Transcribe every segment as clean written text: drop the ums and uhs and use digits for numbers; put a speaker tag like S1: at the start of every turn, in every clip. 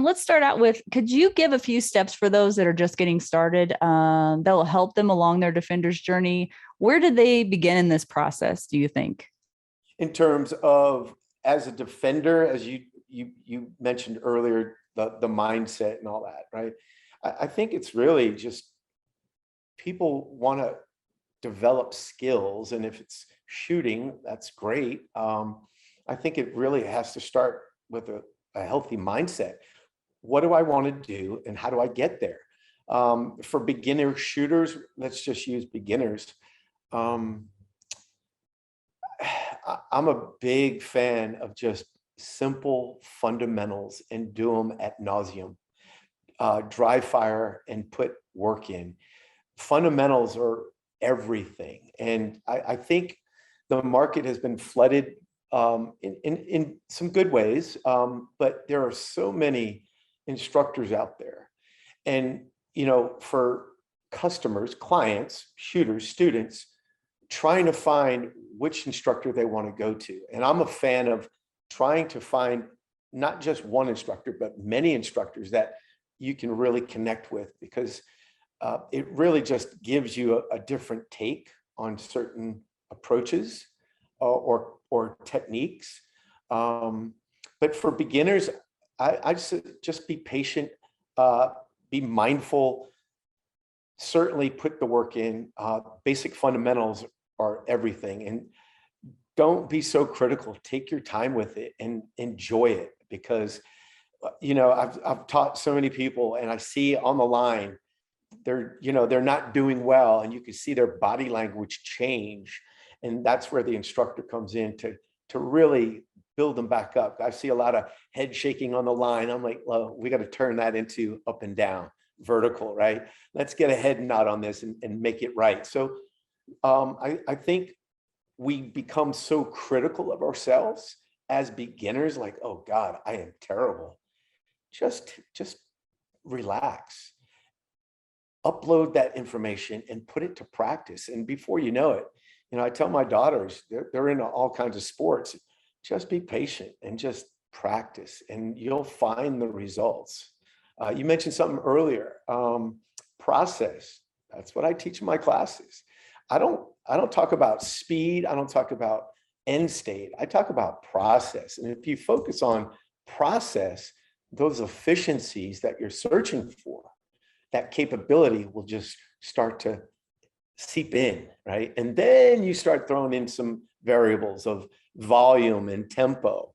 S1: let's start out with, could you give a few steps for those that are just getting started that will help them along their defender's journey? Where did they begin in this process, do you think?
S2: In terms of as a defender, as you mentioned earlier, the mindset and all that, right? I think it's really just people want to develop skills, and if it's shooting, that's great. I think it really has to start with a healthy mindset. What do I want to do, and how do I get there? For beginner shooters, let's just use beginners. I'm a big fan of just simple fundamentals and do them ad nauseum. Dry fire and put work in. Fundamentals are everything. And I think the market has been flooded in some good ways, but there are so many instructors out there. And, for customers, clients, shooters, students, trying to find which instructor they want to go to. And I'm a fan of trying to find not just one instructor, but many instructors that you can really connect with, because it really just gives you a different take on certain approaches or techniques. But for beginners, I just be patient, be mindful, certainly put the work in. Basic fundamentals are everything. And don't be so critical. Take your time with it and enjoy it, because I've taught so many people, and I see on the line, they're not doing well, and you can see their body language change. And that's where the instructor comes in to really build them back up. I see a lot of head shaking on the line. I'm like, well, we got to turn that into up and down, vertical, right? Let's get a head nod on this and make it right. So I think we become so critical of ourselves as beginners, like, oh God, I am terrible. Just relax, upload that information and put it to practice. And before you know it, I tell my daughters, they're into all kinds of sports. Just be patient and just practice, and you'll find the results. You mentioned something earlier, process. That's what I teach in my classes. I don't talk about speed. I don't talk about end state. I talk about process. And if you focus on process, those efficiencies that you're searching for, that capability will just start to seep in, right? And then you start throwing in some variables of volume and tempo.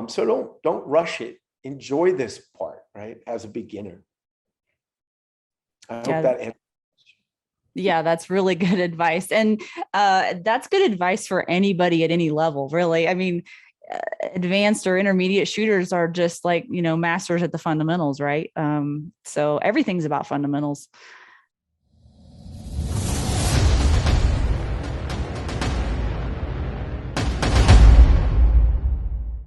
S2: So don't rush it. Enjoy this part, right? As a beginner. I hope that answers.
S1: Yeah, that's really good advice. And that's good advice for anybody at any level, really. I mean, advanced or intermediate shooters are just like, masters at the fundamentals, right? So everything's about fundamentals.